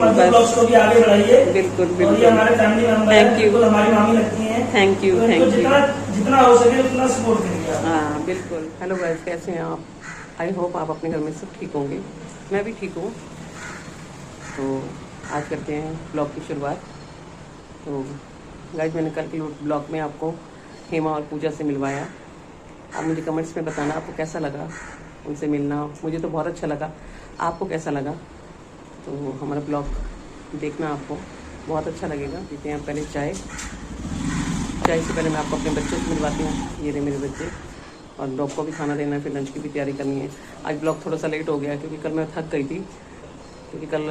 Blogs को भी आगे बढ़ाइए। बिल्कुल और बिल्कुल, ये हमारे फैमिली मेंबर थैंक हैं, यू, बिल्कुल हमारी मामी लगती हैं। थैंक यू, तो थैंक यू। जितना जितना हो सके उतना सपोर्ट करिए आप। हाँ बिल्कुल। हेलो गाइस, कैसे हैं आप? आई होप आप अपने घर में सब ठीक होंगे। मैं भी ठीक हूँ। तो आज करते हैं ब्लॉग की शुरुआत। तो गाइस, मैंने कल के ब्लॉग में आपको हेमा और पूजा से मिलवाया। आप मुझे कमेंट्स में बताना आपको कैसा लगा उनसे मिलना। मुझे तो बहुत अच्छा लगा, आपको कैसा लगा? तो हमारा ब्लॉग देखना, आपको बहुत अच्छा लगेगा। पीते हैं पहले चाय। चाय से पहले मैं आपको अपने बच्चों से मिलवाती हूँ। ये रहे मेरे बच्चे, और डॉग को भी खाना देना है, फिर लंच की भी तैयारी करनी है। आज ब्लॉग थोड़ा सा लेट हो गया क्योंकि कल मैं थक गई थी, क्योंकि कल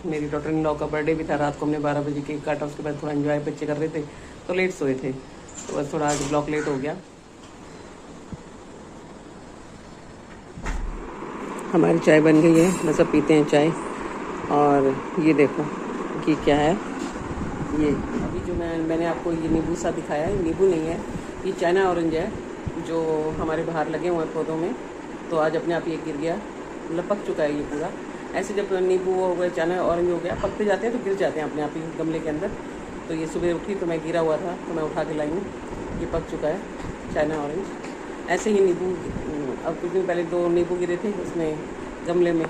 मेरी डॉटर इन लॉ का बर्थडे भी था। रात को हमने 12 बजे केक काटा, उसके बाद थोड़ा एंजॉय बच्चे कर रहे थे तो लेट सोए थे, तो बस थोड़ा आज ब्लॉग लेट हो गया। हमारी चाय बन गई है, बस अब पीते हैं चाय। और ये देखो कि क्या है, ये अभी जो मैंने आपको ये नींबू सा दिखाया है, नींबू नहीं है, ये चाइना ऑरेंज है जो हमारे बाहर लगे हुए हैं पौधों में। तो आज अपने आप ये गिर गया, मतलब पक चुका है ये पूरा। ऐसे जब नींबू हो गया, चाइना ऑरेंज हो गया, पकते जाते हैं तो गिर जाते हैं अपने आप ही गमले के अंदर। तो ये सुबह उठी तो मैं गिरा हुआ था, तो मैं उठा के लाई हूँ। ये पक चुका है चाइना ऑरेंज। ऐसे ही नींबू, अब कुछ दिन पहले 2 नींबू गिरे थे उसमें गमले में,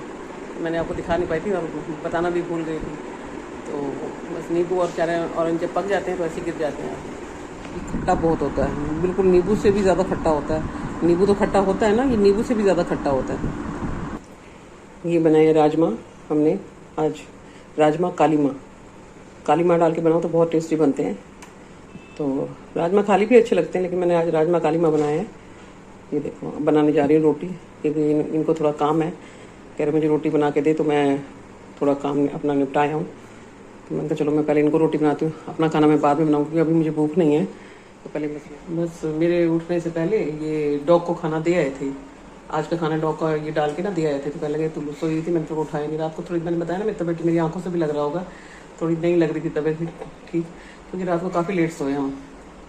मैंने आपको दिखा नहीं पाई थी और बताना भी भूल गई थी। तो बस नींबू और चाइना ऑरेंज जब पक जाते हैं तो ऐसे गिर जाते हैं। खट्टा बहुत होता है, बिल्कुल नींबू से भी ज़्यादा खट्टा होता है। नींबू तो खट्टा होता है ना, ये नींबू से भी ज़्यादा खट्टा होता है। ये बनाए राजमा हमने आज, राजमा काली माँ डाल के बनाओ तो बहुत टेस्टी बनते हैं। तो राजमा खाली भी अच्छे लगते हैं, लेकिन मैंने आज राजमा काली माँ बनाए हैं। ये देखो बनाने जा रही हूँ रोटी, क्योंकि इनको थोड़ा काम है, कह रहे मुझे रोटी बना के दे, तो मैं थोड़ा काम अपना निपटाया हूँ। तो मैंने कहा चलो मैं पहले इनको रोटी बनाती हूँ, अपना खाना मैं बाद में बनाऊँ, क्योंकि अभी मुझे भूख नहीं है। तो पहले बस मेरे उठने से पहले ये डॉग को खाना दे आए थे। आज का खाना डॉग का ये डाल के ना दे आए थे। तो पहले गए तो सोई थी, मैंने तो उठाया नहीं। रात को थोड़ी, मैंने बताया ना मेरी तबीयत, मेरी आंखों से भी लग रहा होगा, थोड़ी नहीं लग रही थी तबीयत ठीक, क्योंकि रात को काफ़ी लेट सोए हम।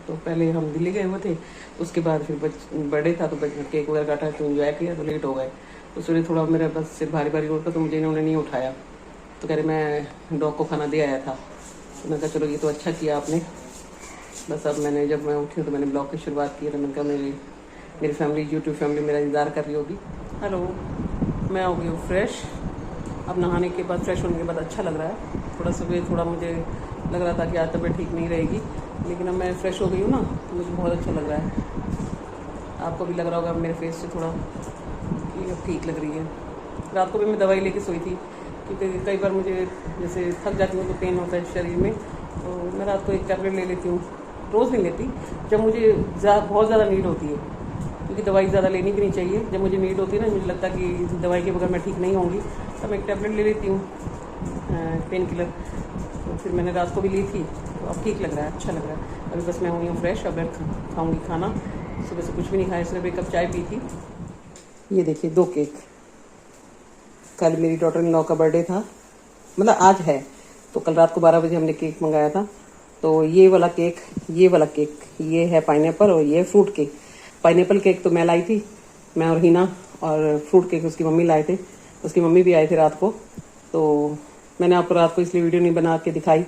तो पहले हम दिल्ली गए हुए थे, उसके बाद फिर बर्थडे था तो केक वगैरह काटा तो इन्जॉय किया, तो लेट हो गए। तो सुबह थोड़ा मेरा बस सिर भारी भारी होता, तो मुझे इन्होंने नहीं उठाया। तो कह रहे मैं डॉग को खाना दे आया था। तो मैंने कहा चलो ये तो अच्छा किया आपने। बस अब जब मैं उठी तो मैंने ब्लॉग की शुरुआत की, तो मैंने कहा मेरी फैमिली, यूट्यूब फैमिली मेरा इंतज़ार कर रही होगी। हेलो, मैं हो गई हूँ फ्रेश। अब नहाने के बाद, फ्रेश होने के बाद अच्छा लग रहा है। थोड़ा सुबह थोड़ा मुझे लग रहा था कि आज तबीयत ठीक नहीं रहेगी, लेकिन अब मैं फ्रेश हो गई हूँ ना, तो मुझे बहुत अच्छा लग रहा है। आपको भी लग रहा होगा मेरे फेस से थोड़ा कि अब ठीक लग रही है। रात को भी मैं दवाई लेके सोई थी, क्योंकि कई बार मुझे जैसे थक जाती हूँ तो पेन होता है शरीर में, तो मैं रात को एक टैबलेट ले लेती हूँ। रोज़ नहीं लेती, जब मुझे बहुत ज़्यादा नीड होती है, क्योंकि दवाई ज़्यादा लेनी भी नहीं चाहिए। जब मुझे नीड होती है ना, मुझे लगता है कि दवाई के बगैर मैं ठीक नहीं होंगी, तो मैं एक टैबलेट ले लेती हूँ, पेन किलर। तो फिर मैंने रात को भी ली थी, तो अब ठीक लग रहा है, अच्छा लग रहा है। अभी बस मैं हुई हूँ फ्रेश, अब खाऊँगी खाना। सुबह से कुछ भी नहीं खाया, सिर्फ 1 कप चाय पी थी। ये देखिए 2 केक, कल मेरी डॉटर इन लॉ का बर्थडे था, मतलब आज है, तो कल रात को 12 बजे हमने केक मंगाया था। तो ये वाला केक, ये है पाइनएप्पल, और ये फ्रूट केक। पाइनएप्पल केक तो मैं लाई थी, मैं और हिना, और फ्रूट केक उसकी मम्मी लाए थे। उसकी मम्मी भी आए थे रात को। तो मैंने आपको रात को इसलिए वीडियो नहीं बना के दिखाई,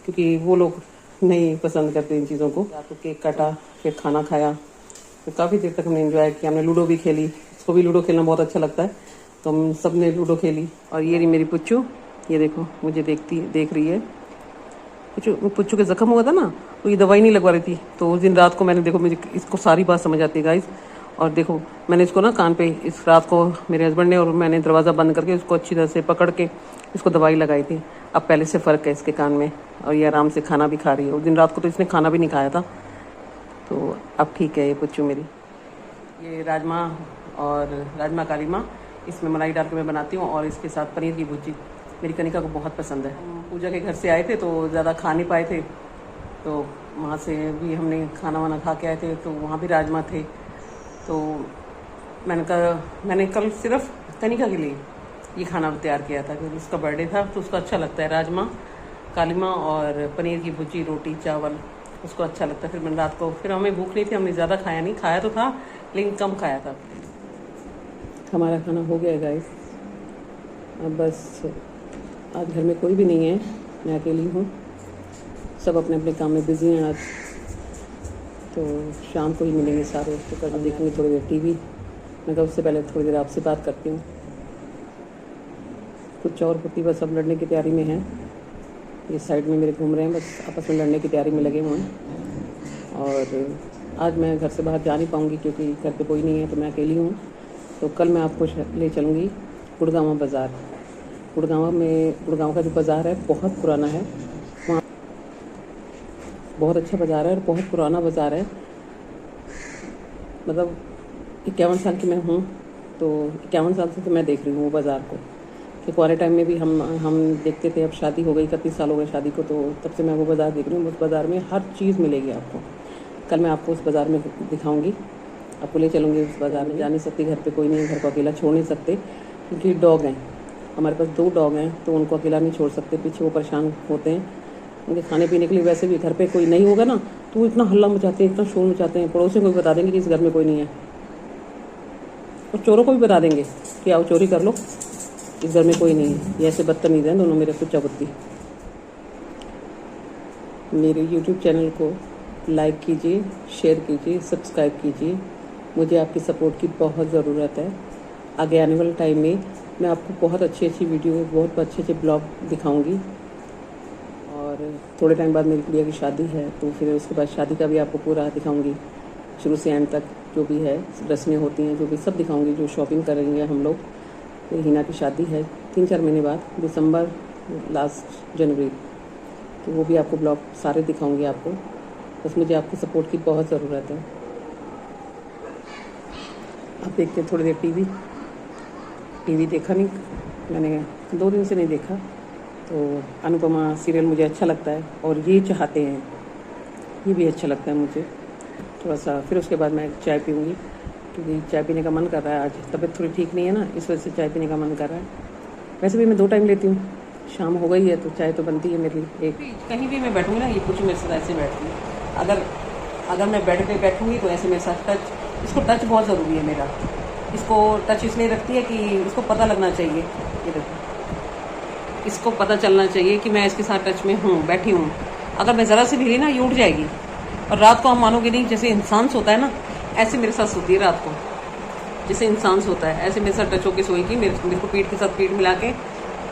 क्योंकि वो लोग नहीं पसंद करते इन चीज़ों को। रात को केक काटा, फिर खाना खाया, फिर काफ़ी देर तक हमने एंजॉय किया। हमने लूडो भी खेली, इसको भी लूडो खेलना बहुत अच्छा लगता है, तो हम सब ने लूडो खेली। और ये रही मेरी पुच्चू, ये देखो मुझे देख रही है। पुच्चू के जख्म हुआ था ना, तो ये दवाई नहीं लगवा रही थी। तो उस दिन रात को मैंने, देखो मुझे इसको सारी बात समझ आती है गाइस। और देखो मैंने इसको ना कान पे, इस रात को मेरे हस्बैंड ने और मैंने दरवाज़ा बंद करके इसको अच्छी तरह से पकड़ के इसको दवाई लगाई थी। अब पहले से फ़र्क है इसके कान में, और ये आराम से खाना भी खा रही है। उस दिन रात को तो इसने खाना भी नहीं खाया था, तो अब ठीक है ये पुच्चू मेरी। ये राजमा और राजमा काली माँ, इसमें मलाई डाल के मैं बनाती हूँ, और इसके साथ पनीर की भुर्जी मेरी कनिका को बहुत पसंद है। पूजा के घर से आए थे तो ज़्यादा खा नहीं पाए थे, तो वहाँ से भी हमने खाना वाना खा के आए थे, तो वहाँ भी राजमा थे। तो मैंने कल सिर्फ कनिका के लिए ये खाना तैयार किया था, क्योंकि उसका बर्थडे था, तो उसको अच्छा लगता है राजमा काली माँ और पनीर की भुर्जी, रोटी चावल, उसको अच्छा लगता है। फिर मैंने रात को, फिर हमें भूख नहीं थी, हमने ज़्यादा खाया नहीं, खाया तो था लेकिन कम खाया था। हमारा खाना हो गया गाइस, अब बस आज घर में कोई भी नहीं है, मैं अकेली हूँ। सब अपने अपने काम में बिजी हैं आज, तो शाम को ही मिलेंगे सारे। तो कल देखेंगे थोड़ी देर टीवी। मैं कहा उससे पहले थोड़ी देर आपसे बात करती हूँ। कुछ और पुती बस अब लड़ने की तैयारी में है। ये साइड में मेरे घूम रहे हैं, बस आपस में लड़ने की तैयारी में लगे हुए हैं। और आज मैं घर से बाहर जा नहीं पाऊँगी क्योंकि घर पे कोई नहीं है, तो मैं अकेली हूँ। तो कल मैं आपको ले चलूँगी गुड़गांव बाज़ार। गुड़गांव का जो बाज़ार है बहुत पुराना है, वहाँ बहुत अच्छा बाज़ार है और बहुत पुराना बाज़ार है। मतलब 51 साल की मैं हूँ, तो 51 साल से तो मैं देख रही हूँ वो बाज़ार को। कि पुराने टाइम में भी हम देखते थे। अब शादी हो गई, 31 साल हो गए शादी को, तो तब से मैं वो बाज़ार देख रही हूँ। उस बाज़ार में हर चीज़ मिलेगी आपको। कल मैं आपको उस बाज़ार में दिखाऊंगी, आपको ले चलूँगी उस बाज़ार में। जा नहीं सकती, घर पे कोई नहीं है, घर को अकेला छोड़ नहीं सकते क्योंकि डॉग हैं हमारे पास, 2 डॉग हैं, तो उनको अकेला नहीं छोड़ सकते। पीछे वो परेशान होते हैं उनके खाने पीने के लिए। वैसे भी घर पे कोई नहीं होगा ना तो वो इतना हल्ला मचाते हैं, इतना शोर मचाते हैं। पड़ोसियों को भी बता देंगे कि इस घर में कोई नहीं है, और चोरों को भी बता देंगे कि आओ चोरी कर लो, इस घर में कोई नहीं है। ये ऐसे बदतमीज़ हैं दोनों मेरे कुच्चा कुत्ती। मेरे YouTube चैनल को लाइक कीजिए, शेयर कीजिए, सब्सक्राइब कीजिए। मुझे आपकी सपोर्ट की बहुत ज़रूरत है। आगे आने वाले टाइम में मैं आपको बहुत अच्छी वीडियो, बहुत अच्छे ब्लॉग दिखाऊंगी। और थोड़े टाइम बाद मेरी गुड़िया की शादी है, तो फिर उसके बाद शादी का भी आपको पूरा दिखाऊंगी, शुरू से एंड तक जो भी है, रस्में होती हैं, जो भी सब दिखाऊंगी। जो शॉपिंग करेंगे हम लोग, तो हिना की शादी है 3-4 महीने बाद, दिसंबर लास्ट जनवरी, तो वो भी आपको ब्लॉग सारे दिखाऊंगी आपको। बस मुझे आपकी सपोर्ट की बहुत ज़रूरत है। आप देखते हैं थोड़ी देर टीवी देखा नहीं मैंने, 2 दिन से नहीं देखा। तो अनुपमा सीरियल मुझे अच्छा लगता है, और ये चाहते हैं, ये भी अच्छा लगता है मुझे थोड़ा सा। फिर उसके बाद मैं चाय पीऊँगी क्योंकि चाय पीने का मन कर रहा है। आज तबीयत थोड़ी ठीक नहीं है ना, इस वजह से चाय पीने का मन कर रहा है। वैसे भी मैं 2 टाइम लेती हूँ, शाम हो गई है तो चाय तो बनती है मेरी एक। कहीं भी मैं बैठूँगी ना, ये कुछ मेरे साथ ऐसे बैठती है। अगर मैं बेड पे बैठूँगी तो ऐसे मेरे साथ टच, इसको टच बहुत ज़रूरी है मेरा। इसको टच इसलिए रखती है कि इसको पता लगना चाहिए, ये देखो, इसको पता चलना चाहिए कि मैं इसके साथ टच में हूँ, बैठी हूँ। अगर मैं ज़रा सी भी ली ना, ये उठ जाएगी। और रात को हम मानोगे नहीं, जैसे इंसान सोता है ना, ऐसे मेरे साथ सोती है रात को, जैसे इंसान सोता है ऐसे मेरे साथ टच होकर सोएगी, मेरे को पीठ के साथ पीठ मिला के।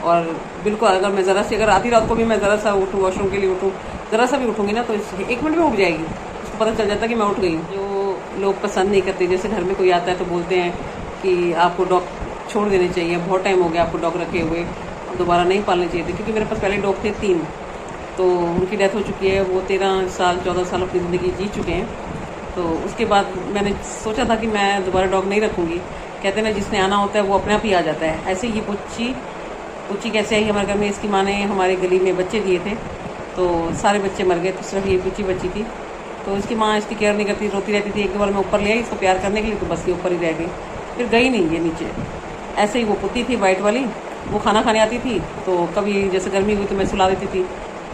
और बिल्कुल अगर मैं ज़रा सी, अगर आधी रात को भी मैं ज़रा सा उठूँ, वॉशरूम के लिए उठूँ, ज़रा सा भी उठूँगी ना, तो 1 मिनट में उठ जाएगी। उसको पता चल जाता है कि मैं उठ गई। जो लोग पसंद नहीं करते, जैसे घर में कोई आता है तो बोलते हैं कि आपको डॉग छोड़ देने चाहिए, बहुत टाइम हो गया आपको डॉग रखे हुए, दोबारा नहीं पालने चाहिए थे। क्योंकि मेरे पास पहले डॉग थे 3, तो उनकी डेथ हो चुकी है। वो 13 साल 14 साल अपनी ज़िंदगी जी चुके हैं। तो उसके बाद मैंने सोचा था कि मैं दोबारा डॉग नहीं रखूँगी। कहते हैं जिसने आना होता है वो अपने आप ही आ जाता है। ऐसे ये पुच्ची कैसे आई हमारे घर में, इसकी माँ ने हमारे गली में बच्चे दिए थे, तो सारे बच्चे मर गए, तो सिर्फ ये पुच्ची बची थी। तो इसकी माँ इसकी केयर नहीं करती, रोती रहती थी। 1-2 बार मैं ऊपर ले आई इसको प्यार करने के लिए, तो बस ये ऊपर ही रह गई, फिर गई नहीं ये नीचे। ऐसे ही वो पुत्ती थी वाइट वाली, वो खाना खाने आती थी, तो कभी जैसे गर्मी हुई तो मैं सुला देती थी,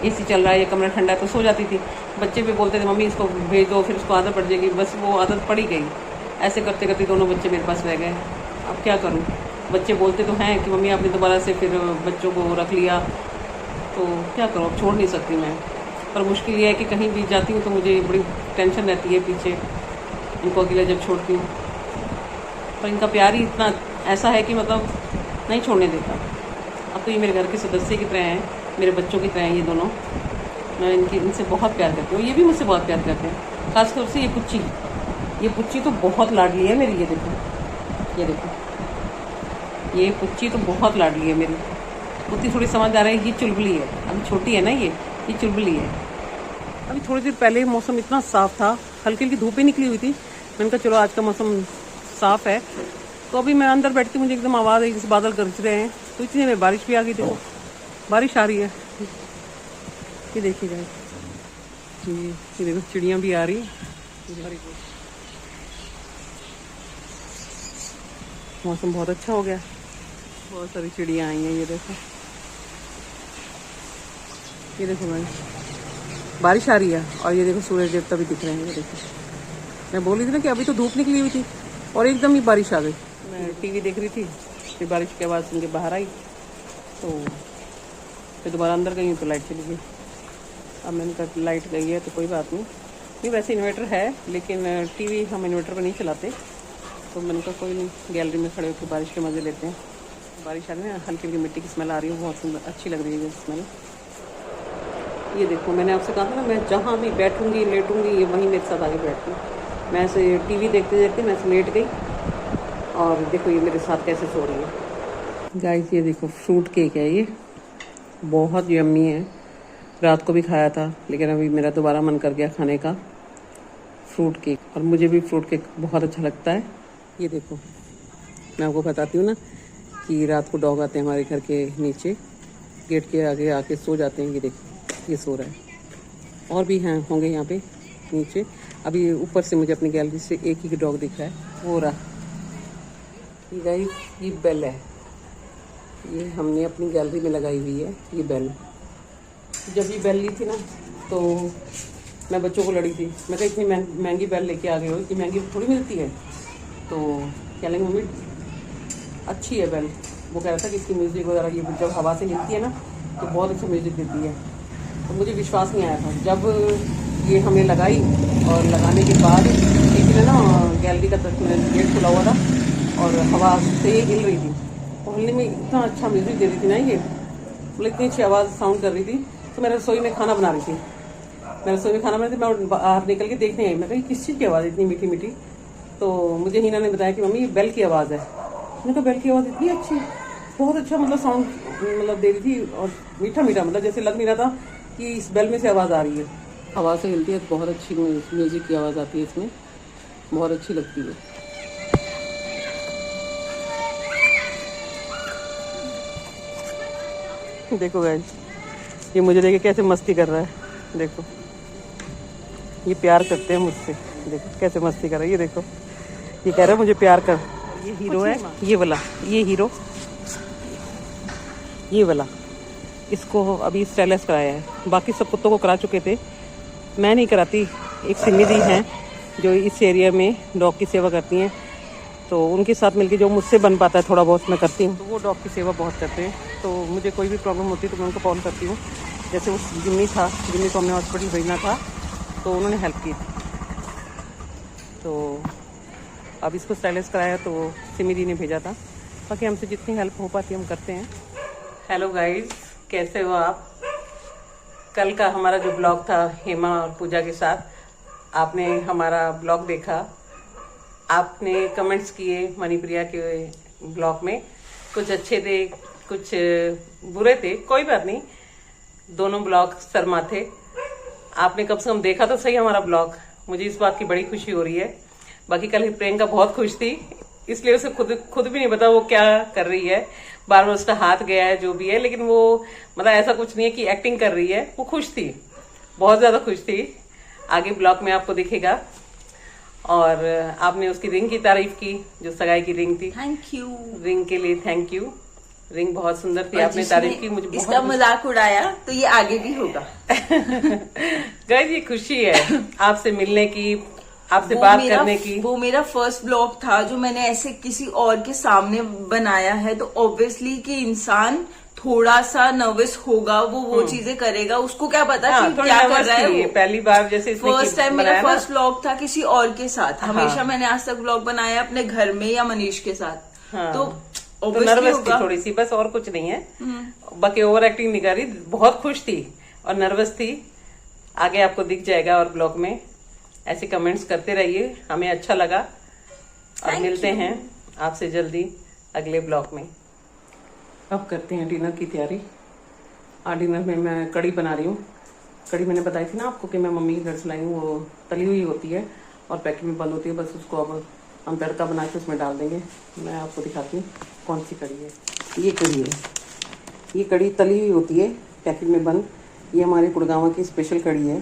AC चल रहा है, ये कमरा ठंडा है, तो सो जाती थी। बच्चे भी बोलते थे मम्मी इसको भेज दो, फिर उसको आदत पड़ जाएगी। बस वो आदत पड़ ही गई। ऐसे करते करते दोनों बच्चे मेरे पास रह गए। अब क्या करूँ, बच्चे बोलते तो हैं कि मम्मी आपने दोबारा से फिर बच्चों को रख लिया, तो क्या करूँ, अब छोड़ नहीं सकती मैं। पर मुश्किल ये है कि कहीं भी जाती हूँ तो मुझे बड़ी टेंशन रहती है पीछे, इनको अकेला जब छोड़ती हूँ। पर इनका प्यार ही इतना ऐसा है कि मतलब नहीं छोड़ने देता। अब तो ये मेरे घर के सदस्य की तरह हैं, मेरे बच्चों की तरह हैं ये दोनों। मैं इनसे बहुत प्यार करती हूँ, ये भी मुझसे बहुत प्यार करते हैं। खासकर से ये पुच्ची तो बहुत लाडली है मेरी। ये देखो ये पुच्ची तो बहुत लाडली है मेरी। पुत्ती थोड़ी समझदार है, ये चुलबुली है, अभी छोटी है ना, ये चुलबुली है। अभी थोड़ी देर पहले मौसम इतना साफ़ था, हल्की हल्की धूप ही निकली हुई थी। मैंने कहा चलो आज का मौसम साफ़ है, तो अभी मैं अंदर बैठती, मुझे एकदम आवाज़ आई जैसे बादल गरज रहे हैं, तो इतनी में बारिश भी आ गई। देखो बारिश आ रही है, ये देखिए जाए, ये देखो चिड़ियाँ भी आ रही है। मौसम बहुत अच्छा हो गया, बहुत सारी चिड़ियाँ आई हैं। ये देखो भाई बारिश आ रही है, और ये देखो सूरज देवता भी दिख रहे हैं। ये देखो, मैं बोल रही थी ना कि अभी तो धूप निकली हुई थी और एकदम ही बारिश आ गई। मैं टीवी देख रही थी, फिर बारिश की आवाज़ सुन के बाहर आई, तो फिर दोबारा अंदर गई हूँ तो लाइट चली गई। अब मैंने कहा लाइट गई है तो कोई बात नहीं, वैसे इन्वर्टर है लेकिन टीवी हम इन्वर्टर पर नहीं चलाते, तो मैंने कहा कोई नहीं, गैलरी में खड़े होकर बारिश के मज़े लेते हैं। बारिश आ रही है, हल्की हल्की मिट्टी की स्मेल आ रही है, बहुत सुंदर अच्छी लग रही है ये स्मेल। ये देखो, मैंने आपसे कहा था ना, मैं जहाँ भी बैठूँगी लेटूँगी ये वहीं मेरे साथ आगे बैठती। मैं ऐसे टीवी देखते देखते मैं ऐसे लेट गई और देखो ये मेरे साथ कैसे सो रही है। गाइस ये देखो फ्रूट केक है, ये बहुत यम्मी है। रात को भी खाया था लेकिन अभी मेरा दोबारा मन कर गया खाने का फ्रूट केक, और मुझे भी फ्रूट केक बहुत अच्छा लगता है। ये देखो मैं आपको बताती हूँ ना कि रात को डॉग आते हैं हमारे घर के नीचे, गेट के आगे आके सो जाते हैं। ये देखो ये सो रहा है, और भी हैं होंगे यहाँ पे नीचे। अभी ऊपर से मुझे अपनी गैलरी से एक ही डॉग दिख रहा है, वो रहा। ये गाइस ये बेल है, ये हमने अपनी गैलरी में लगाई हुई है ये बेल। जब ये बेल ली थी ना तो मैं बच्चों को लड़ी थी, मैं कहा इतनी महंगी बेल लेके आ गए हो, इतनी महंगी थोड़ी मिलती है। तो क्या लेंगे मम्मी अच्छी है बेल। वो कह रहा था कि इसकी म्यूज़िक वगैरह ये जब हवा से हिलती है ना तो बहुत अच्छा म्यूज़िक देती है। तो मुझे विश्वास नहीं आया था जब ये हमने लगाई, और लगाने के बाद एक दिन ना गैलरी का गेट खुला हुआ था और हवा से हिल रही थी, और हिलने में इतना अच्छा म्यूज़िक दे रही थी ना ये, मतलब इतनी अच्छी आवाज़ साउंड कर रही थी। तो मैं रसोई में खाना बना रही थी, मैं बाहर निकल के देखने आई, मैं कही किस चीज़ की आवाज़ इतनी मीठी मीठी। तो मुझे हीना ने बताया कि मम्मी ये बेल की आवाज़ है। मैंने कहा बेल की आवाज़ इतनी अच्छी, बहुत अच्छा मतलब साउंड मतलब दे रही थी, और मीठा मीठा, मतलब जैसे लग नहीं रहा था कि इस बेल में से आवाज़ आ रही है। हवा से हिलती है तो बहुत अच्छी म्यूज़िक की आवाज़ आती है इसमें, बहुत अच्छी लगती है। देखो गाइस ये मुझे देखे कैसे मस्ती कर रहा है, देखो ये प्यार करते हैं मुझसे, देखो कैसे मस्ती कर रहा है। ये देखो ये कह रहा है मुझे प्यार कर। ये हीरो है, ये वाला, ये हीरो, ये वाला, इसको अभी स्टाइलिश कराया है। बाकी सब कुत्तों को करा चुके थे, मैं नहीं कराती। एक सिमी दी हैं जो इस एरिया में डॉग की सेवा करती हैं, तो उनके साथ मिलके जो मुझसे बन पाता है थोड़ा बहुत मैं करती हूँ। तो वो डॉग की सेवा बहुत करते हैं, तो मुझे कोई भी प्रॉब्लम होती है तो मैं उनको कॉल करती हूँ। जैसे वो जिम्मी था, जिम्मी को हमने हॉस्पिटल भेजना था तो उन्होंने हेल्प की। तो अब इसको स्टाइलिश कराया तो सिमी दी ने भेजा था, बाकी हमसे जितनी हेल्प हो पाती है हम करते हैं। हेलो गाइस, कैसे हो आप? कल का हमारा जो ब्लॉग था हेमा और पूजा के साथ, आपने हमारा ब्लॉग देखा, आपने कमेंट्स किए मणिप्रिया के ब्लॉग में, कुछ अच्छे थे कुछ बुरे थे, कोई बात नहीं, दोनों ब्लॉग शर्मा थे। आपने कम से कम देखा तो सही हमारा ब्लॉग, मुझे इस बात की बड़ी खुशी हो रही है। बाकी कल प्रियंका बहुत खुश थी, इसलिए उसे खुद भी नहीं पता वो क्या कर रही है, बार बार उसका हाथ गया है जो भी है, लेकिन वो मतलब ऐसा कुछ नहीं है कि एक्टिंग कर रही है, वो खुश थी, बहुत ज्यादा खुश थी। आगे ब्लॉग में आपको दिखेगा। और आपने उसकी रिंग की तारीफ की, जो सगाई की रिंग थी, थैंक यू। रिंग के लिए थैंक यू। रिंग बहुत सुंदर थी, आपने तारीफ की, मुझे बहुत इसका मजाक उड़ाया तो ये आगे भी होगा। गाइस ये खुशी है आपसे मिलने की, आपसे बात करने की। वो मेरा फर्स्ट ब्लॉग था जो मैंने ऐसे किसी और के सामने बनाया है, तो ऑब्वियसली कि इंसान थोड़ा सा नर्वस होगा, वो चीजें करेगा, उसको क्या पता कि क्या कर रहा है वो। पहली बार जैसे फर्स्ट टाइम मेरा फर्स्ट ब्लॉग था किसी और के साथ। हमेशा मैंने आज तक ब्लॉग बनाया अपने घर में या मनीष के साथ। तो नर्वस थी थोड़ी सी, बस और कुछ नहीं है, बाकी ओवर एक्टिंग नहीं कर रही, बहुत खुश थी और नर्वस थी। आगे आपको दिख जाएगा और ब्लॉग में ऐसे कमेंट्स करते रहिए, हमें अच्छा लगा। और मिलते हैं आपसे जल्दी अगले ब्लॉग में। अब करते हैं डिनर की तैयारी। आज डिनर में मैं कड़ी बना रही हूँ। कड़ी मैंने बताई थी ना आपको कि मैं मम्मी की घर से लाई हूँ, वो तली हुई होती है और पैकेट में बंद होती है, बस उसको अब हम तड़का बना के उसमें डाल देंगे। मैं आपको दिखाती हूँ कौन सी कड़ी है। ये कड़ी है, ये कड़ी तली हुई होती है पैकेट में बंद। ये हमारे गुड़गांव की स्पेशल कड़ी है।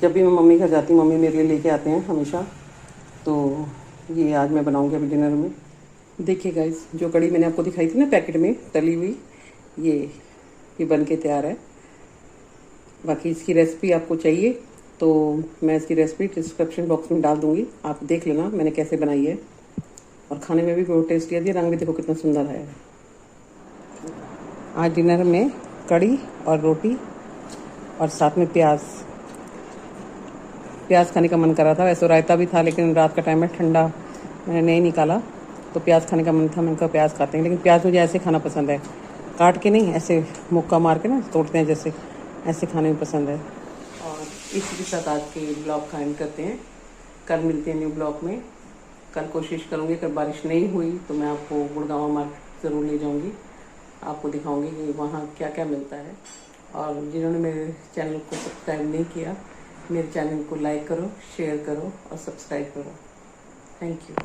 जब भी मैं मम्मी घर जाती हूँ मम्मी मेरे लिए लेके आते हैं हमेशा, तो ये आज मैं बनाऊँगी अभी डिनर में। देखिए गाइस, जो कड़ी मैंने आपको दिखाई थी ना पैकेट में तली हुई, ये बन के तैयार है। बाकी इसकी रेसिपी आपको चाहिए तो मैं इसकी रेसिपी डिस्क्रिप्शन बॉक्स में डाल दूँगी, आप देख लेना मैंने कैसे बनाई है। और खाने में भी बहुत टेस्टी आती है, रंग भी देखो कितना सुंदर है। आज डिनर में कड़ी और रोटी और साथ में प्याज खाने का मन कर रहा था। वैसे रायता भी था लेकिन रात का टाइम है, ठंडा मैंने नहीं निकाला, तो प्याज खाने का मन था। मैंने कहा प्याज खाते हैं, लेकिन प्याज मुझे ऐसे खाना पसंद है, काट के नहीं, ऐसे मुक्का मार के ना तोड़ते हैं जैसे, ऐसे खाने में पसंद है। और इसी के साथ आज के ब्लॉग का एंड करते हैं। कल मिलते हैं न्यू ब्लॉग में। कल कोशिश करूँगी, अगर बारिश नहीं हुई तो मैं आपको गुड़गांव मार्केट ज़रूर ले जाऊँगी, आपको दिखाऊँगी कि वहाँ क्या क्या मिलता है। और जिन्होंने मेरे चैनल को सब्सक्राइब नहीं किया, मेरे चैनल को लाइक करो, शेयर करो और सब्सक्राइब करो। Thank you.